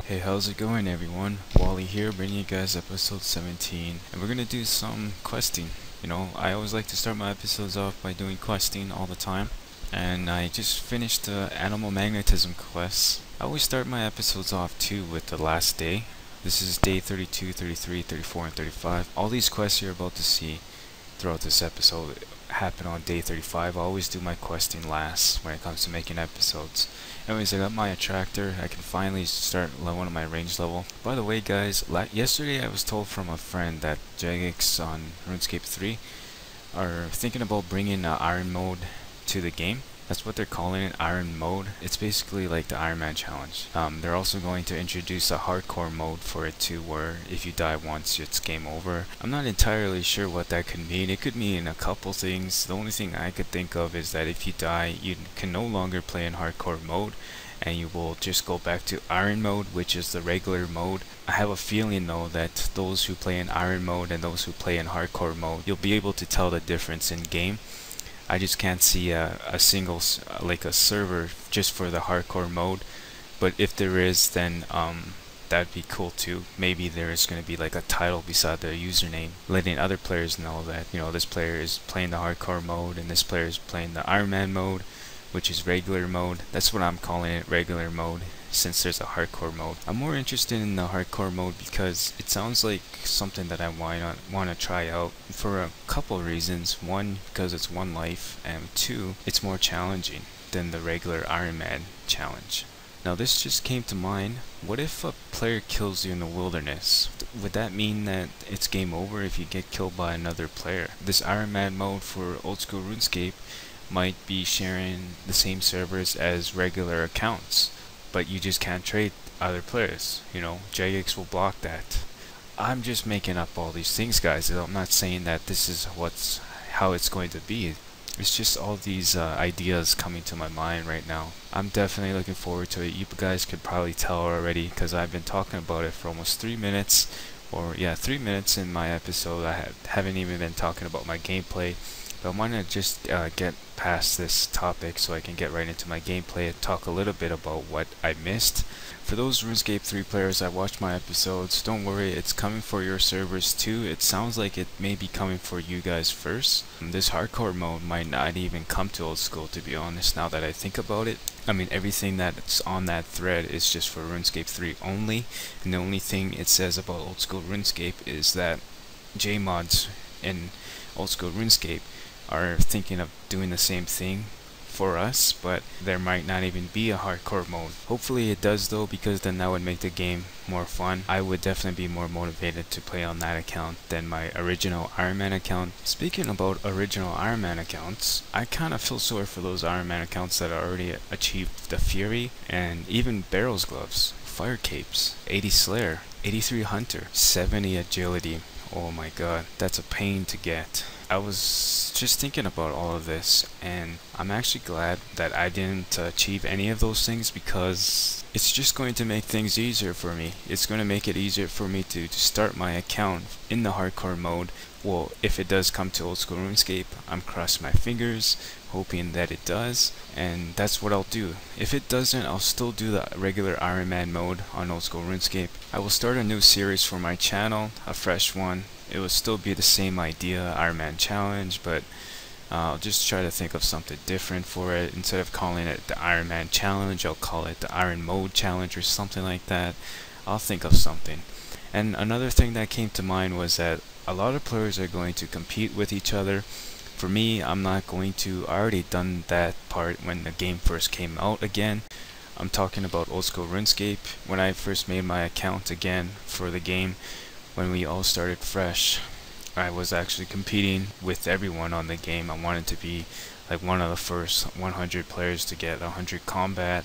Hey, how's it going everyone? Wally here, bringing you guys episode 17, and we're gonna do some questing. I always like to start my episodes off by doing questing all the time, and I just finished the animal magnetism quest. I always start my episodes off too with the last day. This is day 32, 33, 34, and 35. All these quests you're about to see throughout this episode happen on day 35. I always do my questing last when it comes to making episodes. Anyways, I got my attractor. I can finally start one of my range level. By the way guys, yesterday I was told from a friend that Jagex on RuneScape 3 are thinking about bringing Iron mode to the game. That's what they're calling it, Iron mode. It's basically like the Ironman challenge. They're also going to introduce a hardcore mode for it too, where if you die once, it's game over. I'm not entirely sure what that could mean. It could mean a couple things. The only thing I could think of is that if you die, you can no longer play in hardcore mode, and you will just go back to Iron mode, which is the regular mode. I have a feeling though that those who play in Iron mode and those who play in hardcore mode, you'll be able to tell the difference in game. I just can't see a single like a server just for the hardcore mode, but if there is, then that'd be cool too. Maybe there is going to be like a title beside their username letting other players know that this player is playing the hardcore mode and this player is playing the Ironman mode, which is regular mode. That's what I'm calling it, regular mode, since there's a hardcore mode. I'm more interested in the hardcore mode because it sounds like something that I want to try out for a couple reasons. One, because it's one life, and two, it's more challenging than the regular Ironman challenge. Now this just came to mind. What if a player kills you in the wilderness? Would that mean that it's game over if you get killed by another player? This Ironman mode for old school RuneScape might be sharing the same servers as regular accounts, but you just can't trade other players. Jagex will block that. I'm just making up all these things, guys. I'm not saying that this is how it's going to be. It's just all these ideas coming to my mind right now. I'm definitely looking forward to it. You guys could probably tell already because I've been talking about it for almost 3 minutes, or yeah, 3 minutes in my episode. I haven't even been talking about my gameplay. But I want to just get past this topic so I can get right into my gameplay and talk a little bit about what I missed. For those RuneScape 3 players that watch my episodes, don't worry, it's coming for your servers too. It sounds like it may be coming for you guys first. This hardcore mode might not even come to old school, to be honest, now that I think about it. I mean, everything that's on that thread is just for RuneScape 3 only, and the only thing it says about old school RuneScape is that JMods in old school RuneScape are thinking of doing the same thing for us, but there might not even be a hardcore mode. Hopefully it does though, because then that would make the game more fun. I would definitely be more motivated to play on that account than my original Ironman account. Speaking about original Ironman accounts, I kind of feel sorry for those Ironman accounts that already achieved the Fury and even Barrels Gloves, Fire Capes, 80 Slayer, 83 Hunter, 70 Agility. Oh my god, that's a pain to get. I was just thinking about all of this, and I'm actually glad that I didn't achieve any of those things, because it's just going to make things easier for me. It's going to make it easier for me to start my account in the hardcore mode. Well, if it does come to old school RuneScape, I'm crossing my fingers, hoping that it does, and that's what I'll do. If it doesn't, I'll still do the regular Ironman mode on old school RuneScape. I will start a new series for my channel, a fresh one. It will still be the same idea, Ironman challenge, but I'll just try to think of something different for it. Instead of calling it the Ironman challenge, I'll call it the Iron mode challenge or something like that. I'll think of something. And another thing that came to mind was that a lot of players are going to compete with each other. For me, I'm not going to. I already done that part when the game first came out again. I'm talking about old school RuneScape. When I first made my account again for the game, when we all started fresh, I was actually competing with everyone on the game. I wanted to be like one of the first 100 players to get 100 combat.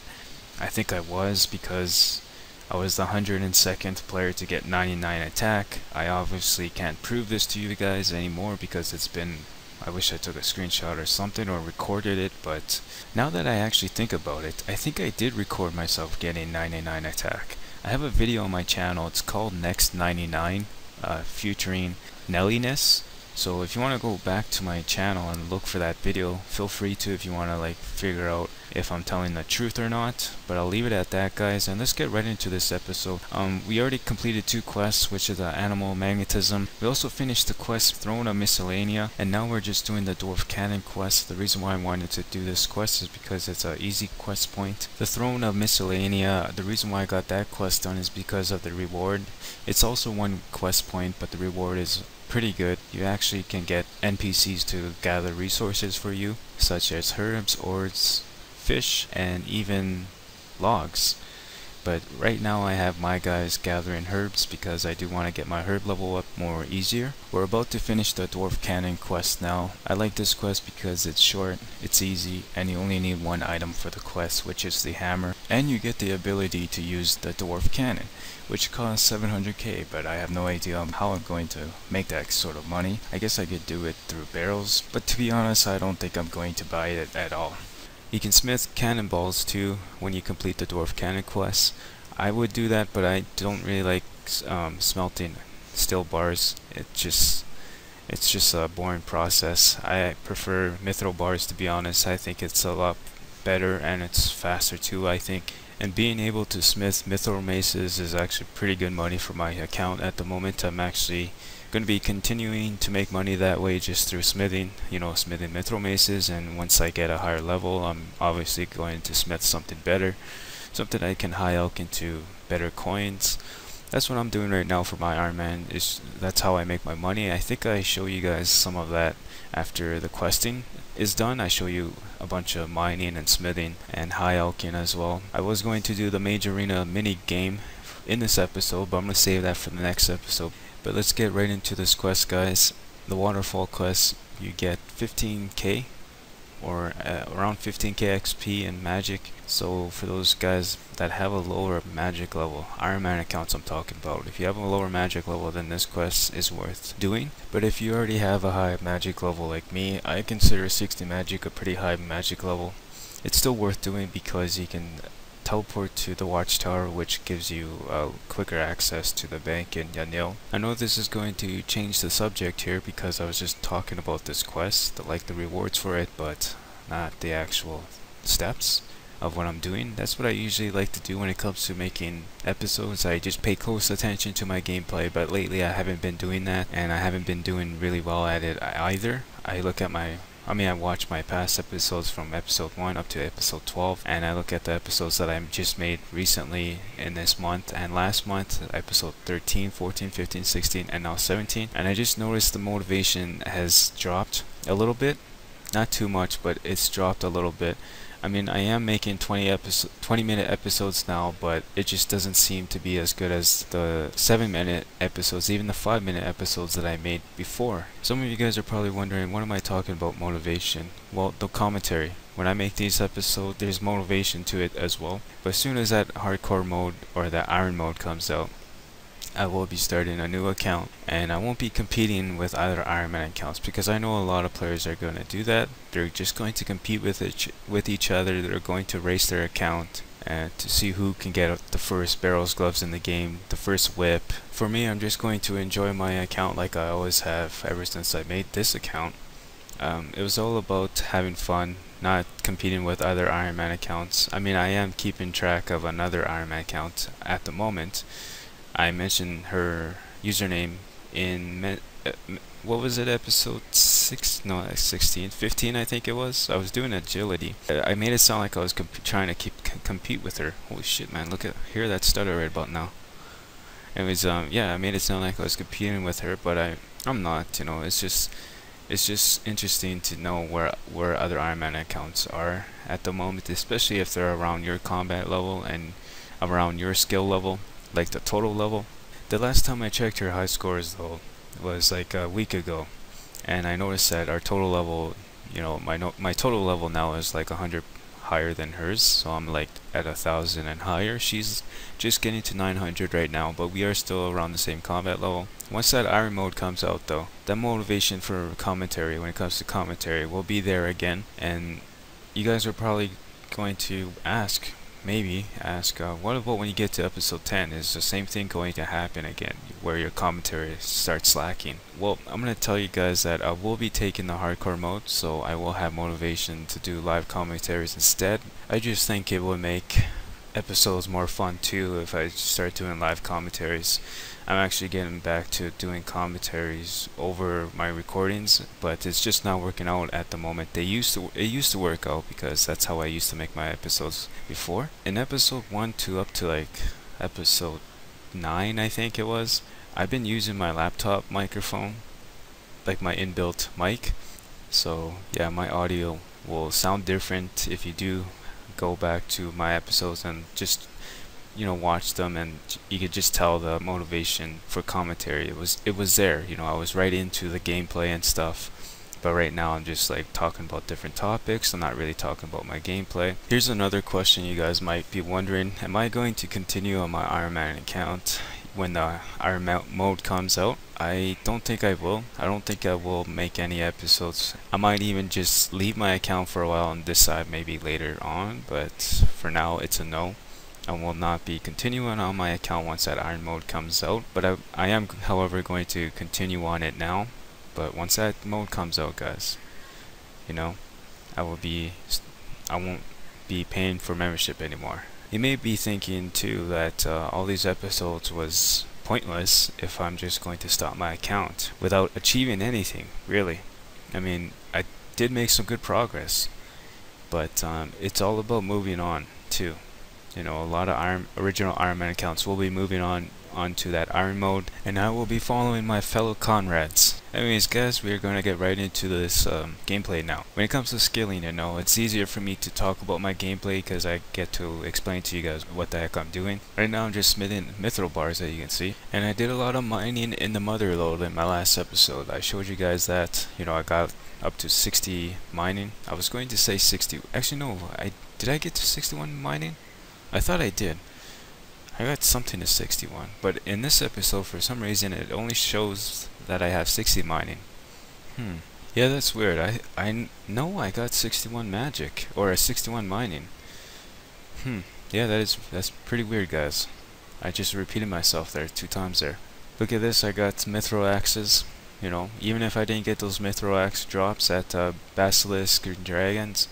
I think I was, because I was the 102nd player to get 99 attack. I obviously can't prove this to you guys anymore because it's been, I wish I took a screenshot or something or recorded it, but now that I actually think about it, I think I did record myself getting 99 attack. I have a video on my channel, it's called Next 99, featuring Nelliness. So if you want to go back to my channel and look for that video, feel free to, if you want to like figure out if I'm telling the truth or not, but I'll leave it at that, guys, and let's get right into this episode. We already completed 2 quests, which is the animal magnetism. We also finished the quest Throne of Miscellanea, and now we're just doing the Dwarf Cannon quest. The reason why I wanted to do this quest is because it's an easy quest point. The Throne of Miscellanea, the reason why I got that quest done is because of the reward. It's also 1 quest point, but the reward is pretty good. You actually can get NPCs to gather resources for you, such as herbs, ores, fish, and even logs. But right now I have my guys gathering herbs because I do want to get my herb level up more easier. We're about to finish the Dwarf Cannon quest now. I like this quest because it's short, it's easy, and you only need 1 item for the quest, which is the hammer. And you get the ability to use the Dwarf Cannon, which costs 700k, but I have no idea how I'm going to make that sort of money. I guess I could do it through barrels, but to be honest, I don't think I'm going to buy it at all. You can smith cannonballs too when you complete the Dwarf Cannon quest. I would do that, but I don't really like smelting steel bars. It's just a boring process. I prefer mithril bars, to be honest. I think it's a lot better and it's faster too, I think. And being able to smith mithril maces is actually pretty good money for my account at the moment. I'm actually going to be continuing to make money that way just through smithing, smithing mithril maces, and once I get a higher level, I'm obviously going to smith something better, something I can high elk into better coins. That's what I'm doing right now for my Ironman. That's how I make my money. I think I show you guys some of that after the questing is done. I show you a bunch of mining and smithing and high elking as well. I was going to do the Mage Arena mini game in this episode, but I'm going to save that for the next episode. But let's get right into this quest, guys. The waterfall quest, you get 15k or around 15k XP in magic. So for those guys that have a lower magic level, Ironman accounts I'm talking about, if you have a lower magic level, then this quest is worth doing. But if you already have a high magic level like me, I consider 60 magic a pretty high magic level. It's still worth doing because you can teleport to the watchtower, which gives you quicker access to the bank in Yanil. I know this is going to change the subject here because I was just talking about this quest, like the rewards for it, but not the actual steps of what I'm doing. That's what I usually like to do when it comes to making episodes. I just pay close attention to my gameplay, but lately I haven't been doing that, and I haven't been doing really well at it either. I watch my past episodes from episode 1 up to episode 12, and I look at the episodes that I just made recently in this month and last month, episode 13, 14, 15, 16, and now 17, and I just noticed the motivation has dropped a little bit. Not too much, but it's dropped a little bit. I mean, I am making 20-minute episodes now, but it just doesn't seem to be as good as the 7-minute episodes, even the 5-minute episodes that I made before. Some of you guys are probably wondering, what am I talking about motivation? Well, the commentary. When I make these episodes, there's motivation to it as well. But as soon as that hardcore mode or that iron mode comes out, I will be starting a new account, and I won't be competing with other Ironman accounts because I know a lot of players are going to do that. They're just going to compete with each other. They're going to race their account to see who can get the first barrels gloves in the game, the first whip. For me, I'm just going to enjoy my account like I always have ever since I made this account. It was all about having fun, not competing with other Ironman accounts. I mean, I am keeping track of another Ironman account at the moment. I mentioned her username in what was it, episode 16, 15 I think it was. I was doing agility. I made it sound like I was trying to compete with her. Holy shit, man, hear that stutter right about now. It was yeah, I made it sound like I was competing with her, but I'm not, it's just interesting to know where other Ironman accounts are at the moment, especially if they're around your combat level and around your skill level, like the total level. The last time I checked her high scores though was like a week ago, and I noticed that our total level, my total level now is like 100 higher than hers, so I'm like at 1,000 and higher. She's just getting to 900 right now, but we are still around the same combat level. Once that iron mode comes out though, that motivation for commentary, when it comes to commentary, will be there again. And you guys are probably going to ask, maybe ask, what about when you get to episode 10? Is the same thing going to happen again, where your commentary starts lacking? Well, I'm going to tell you guys that I will be taking the hardcore mode, so I will have motivation to do live commentaries instead. I just think it would make episodes more fun too if I start doing live commentaries. I'm actually getting back to doing commentaries over my recordings, but it's just not working out at the moment. It used to work out because that's how I used to make my episodes before. In episode 1 to up to like episode 9, I think it was, I've been using my laptop microphone, like my inbuilt mic. So yeah, my audio will sound different if you do go back to my episodes and just watch them, and you could just tell the motivation for commentary. It was there. I was right into the gameplay and stuff. But right now I'm just like talking about different topics. I'm not really talking about my gameplay. Here's another question you guys might be wondering. Am I going to continue on my Ironman account when the Ironman mode comes out? I don't think I will. I don't think I will make any episodes. I might even just leave my account for a while and decide maybe later on, but for now it's a no. I will not be continuing on my account once that Iron mode comes out, but I am, however, going to continue on it now. But once that mode comes out, guys, I won't be paying for membership anymore. You may be thinking too that all these episodes was pointless if I'm just going to stop my account without achieving anything, really. I mean, I did make some good progress, but it's all about moving on too. A lot of original Ironman accounts will be moving onto that Iron mode, and I will be following my fellow Conrads. Anyways, guys, we are going to get right into this gameplay now. When it comes to skilling, it's easier for me to talk about my gameplay because I get to explain to you guys what the heck I'm doing. Right now, I'm just smithing mithril bars, as you can see, and I did a lot of mining in the mother lode in my last episode. I showed you guys that, I got up to 60 mining. I was going to say 60. Actually, no, did I get to 61 mining? I thought I did. I got something to 61, but in this episode, for some reason, it only shows that I have 60 mining. Yeah, that's weird. I know I got 61 magic, or a 61 mining. Yeah, that's pretty weird, guys. I just repeated myself there 2 times there. Look at this, I got mithril axes. Even if I didn't get those mithril axe drops at Basilisk and Dragons,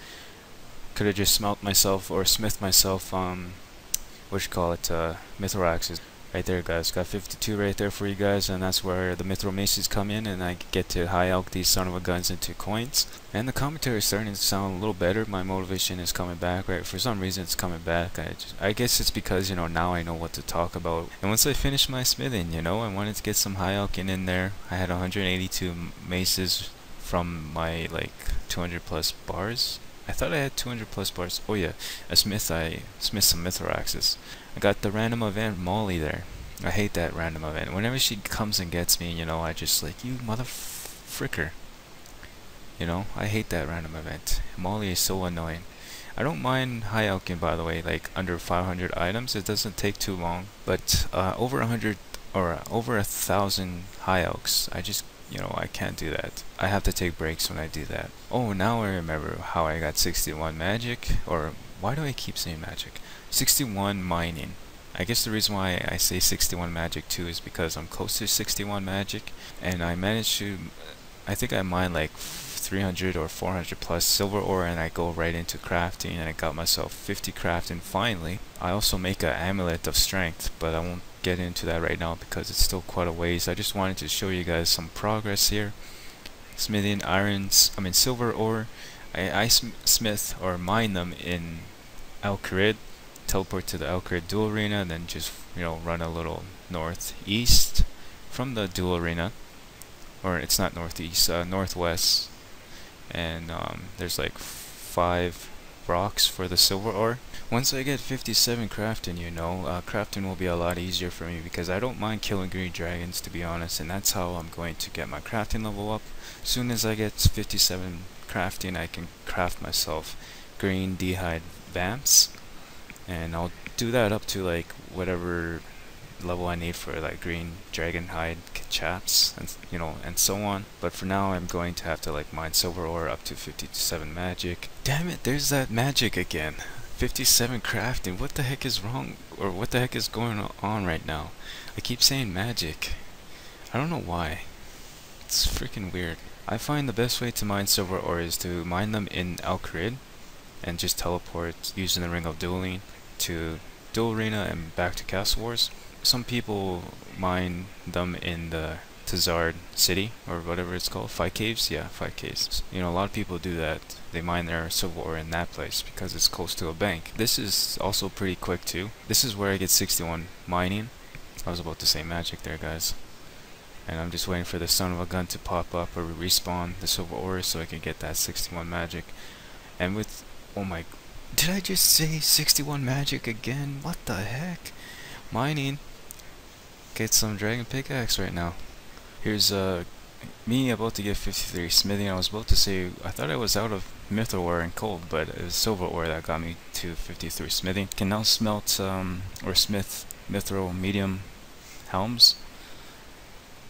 could have just smelt myself or smith myself mithril axes. Right there, guys, got 52 right there for you guys, and that's where the mithril maces come in, and I get to high elk these son of a guns into coins. And the commentary is starting to sound a little better. My motivation is coming back, right? For some reason it's coming back. I guess it's because now I know what to talk about. And once I finish my smithing, I wanted to get some high elking in there. I had 182 maces from my 200 plus bars. I thought I had 200 plus bars. Oh yeah, I smith some mithril axes. I got the random event Molly there. I hate that random event. Whenever she comes and gets me, I just you mother fricker. I hate that random event. Molly is so annoying. I don't mind high elking, by the way, under 500 items. It doesn't take too long. But over 100 or over 1,000 high elks, I can't do that. I have to take breaks when I do that. Oh, now I remember how I got 61 magic, or why do I keep saying magic? 61 mining. I guess the reason why I say 61 magic too is because I'm close to 61 magic, and I managed to, I think I mined 300 or 400 plus silver ore, and I go right into crafting, and I got myself 50 crafting finally. I also make an amulet of strength, but I won't get into that right now because it's still quite a ways. I just wanted to show you guys some progress here. Smithing silver ore. I smith or mine them in Alcarid, teleport to the Alcarid dual arena, and then just run a little northeast from the dual arena, or it's not northeast, northwest, and there's 5 rocks for the silver ore. Once I get 57 crafting, crafting will be a lot easier for me because I don't mind killing green dragons, to be honest, and that's how I'm going to get my crafting level up. As soon as I get 57 crafting, I can craft myself green d'hide vamps, and I'll do that up to whatever level I need for green dragon hide chaps, and and so on. But for now, I'm going to have to mine silver ore up to 57 magic. Damn it, there's that magic again. 57 crafting. What the heck is wrong, or what the heck is going on right now? I keep saying magic. I don't know why. It's freaking weird. I find the best way to mine silver ore is to mine them in Alcrid and just teleport using the Ring of Dueling to Duel Arena and back to Castle Wars. Some people mine them in the Tazard City, or whatever it's called, Five Caves. Yeah, Five Caves. You know, a lot of people do that. They mine their silver ore in that place because it's close to a bank. This is also pretty quick too. This is where I get 61 mining. I was about to say magic there, guys. And I'm just waiting for the son of a gun to pop up or respawn the silver ore so I can get that 61 magic. And with, oh my, did I just say 61 magic again? What the heck? Mining. Get some dragon pickaxe right now. Here's me about to get 53 smithing. I was about to say, I thought I was out of mithril ore and cold, but it was silver ore that got me to 53 smithing. Can now smelt or smith mithril medium helms.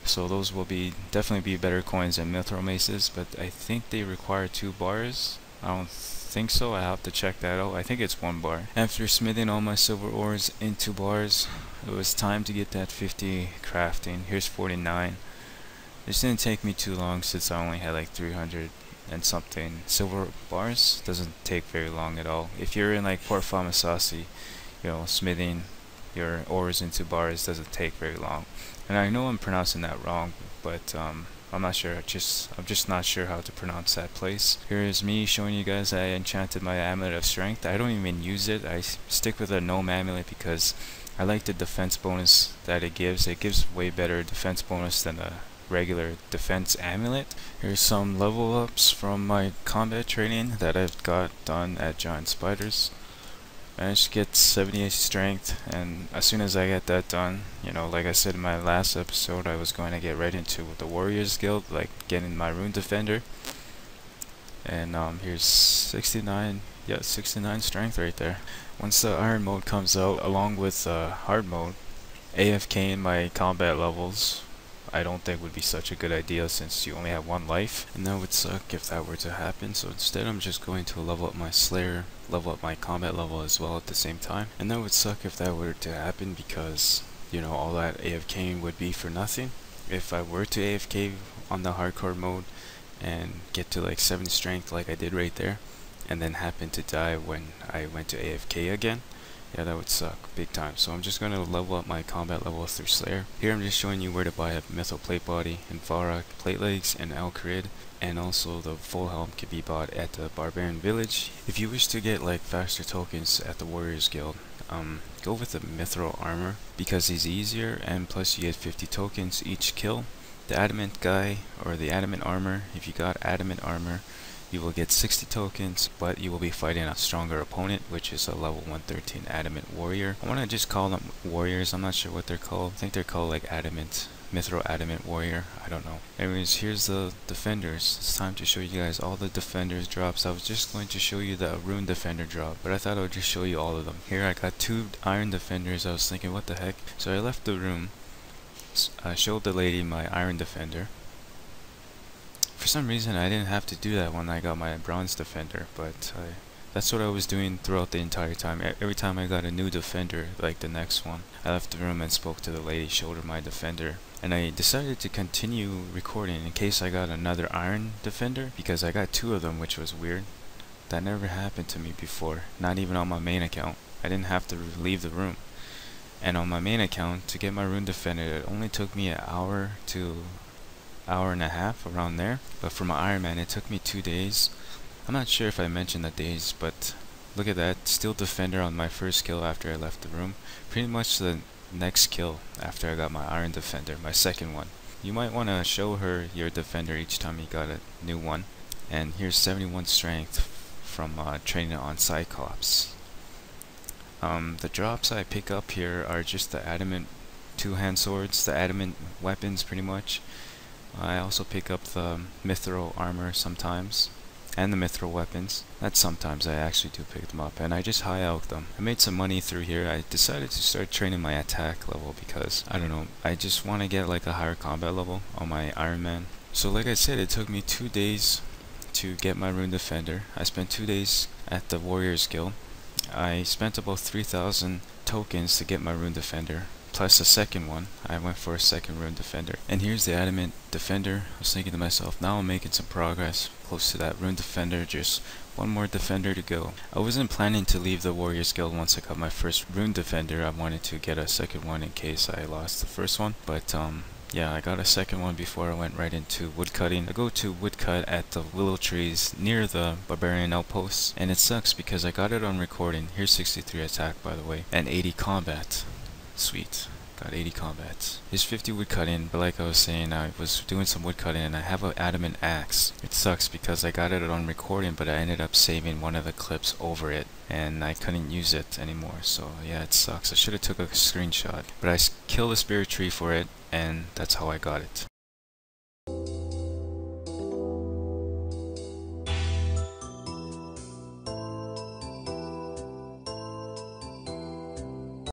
So those will definitely be better coins than mithril maces, but I think they require 2 bars. I don't think so. I have to check that out. I think it's 1 bar. After smithing all my silver ores into bars, it was time to get that 50 crafting. Here's 49. This didn't take me too long since I only had like 300 and something silver bars. Doesn't take very long at all. If you're in like Port Famasasi, you know, smithing your ores into bars doesn't take very long. And I know I'm pronouncing that wrong, but I'm not sure. I'm just not sure how to pronounce that place. Here is me showing you guys I enchanted my amulet of strength. I don't even use it. I stick with a gnome amulet because I like the defense bonus that it gives. It gives way better defense bonus than a regular defense amulet. Here's some level ups from my combat training that I've got done at Giant Spiders. Managed to get 78 strength, and as soon as I get that done, you know, like I said in my last episode, I was going to get right into the Warriors Guild, like getting my Rune Defender. And here's 69, yeah, 69 strength right there. Once the Iron mode comes out, along with Hard mode, AFK in my combat levels, I don't think would be such a good idea since you only have 1 life, and that would suck if that were to happen. So instead I'm just going to level up my Slayer, level up my combat level as well at the same time, and that would suck if that were to happen because, you know, all that AFKing would be for nothing. If I were to AFK on the hardcore mode and get to like 7 strength like I did right there, and then happen to die when I went to AFK again, yeah, that would suck big time. So I'm just going to level up my combat level through Slayer. Here I'm just showing you where to buy a Mytho Plate Body and Varrock Plate Legs and Alcrid, and also the full helm can be bought at the Barbarian Village. If you wish to get like faster tokens at the Warriors Guild, go with the Mithril Armor because he's easier, and plus you get 50 tokens each kill. The Adamant guy, or the Adamant Armor, if you got Adamant Armor, you will get 60 tokens, but you will be fighting a stronger opponent, which is a level 113 Adamant Warrior. I want to just call them Warriors. I'm not sure what they're called. I think they're called like Adamant, Mithril Adamant Warrior. I don't know. Anyways, here's the Defenders. It's time to show you guys all the Defenders drops. I was just going to show you the Rune Defender drop, but I thought I would just show you all of them. Here I got 2 Iron Defenders. I was thinking, what the heck? So I left the room. I showed the lady my Iron Defender. For some reason I didn't have to do that when I got my Bronze Defender, but that's what I was doing throughout the entire time. Every time I got a new Defender, like the next one, I left the room and spoke to the lady, showed her my Defender. And I decided to continue recording in case I got another Iron Defender, because I got 2 of them, which was weird. That never happened to me before, not even on my main account. I didn't have to leave the room. And on my main account, to get my Rune Defender, it only took me an hour to hour and a half, around there. But for my Ironman it took me 2 days. I'm not sure if I mentioned the days, but look at that, still Defender on my first kill after I left the room. Pretty much the next kill after I got my Iron Defender, my second one. You might want to show her your Defender each time you got a new one. And here's 71 strength from training on Cyclops. The drops I pick up here are just the Adamant 2-hand swords, the Adamant weapons pretty much. I also pick up the Mithril Armor sometimes, and the Mithril weapons. That's sometimes I actually do pick them up, and I just high out them. I made some money through here. I decided to start training my attack level because, I don't know, I just want to get like a higher combat level on my Ironman. So like I said, it took me 2 days to get my Rune Defender. I spent 2 days at the Warriors Guild, I spent about 3,000 tokens to get my Rune Defender, plus a second one. I went for a second Rune Defender. And here's the Adamant Defender. I was thinking to myself, now I'm making some progress, close to that Rune Defender, just one more Defender to go. I wasn't planning to leave the Warriors Guild once I got my first Rune Defender. I wanted to get a second one in case I lost the first one, but yeah, I got a second one before I went right into woodcutting. I go to woodcut at the willow trees near the barbarian outposts, and it sucks because I got it on recording. Here's 63 attack, by the way, and 80 combat. Sweet. Got 80 combats. Here's 50 woodcutting, but like I was saying, I was doing some woodcutting and I have an adamant axe. It sucks because I got it on recording, but I ended up saving one of the clips over it and I couldn't use it anymore. So yeah, it sucks. I should have took a screenshot, but I killed a spirit tree for it, and that's how I got it.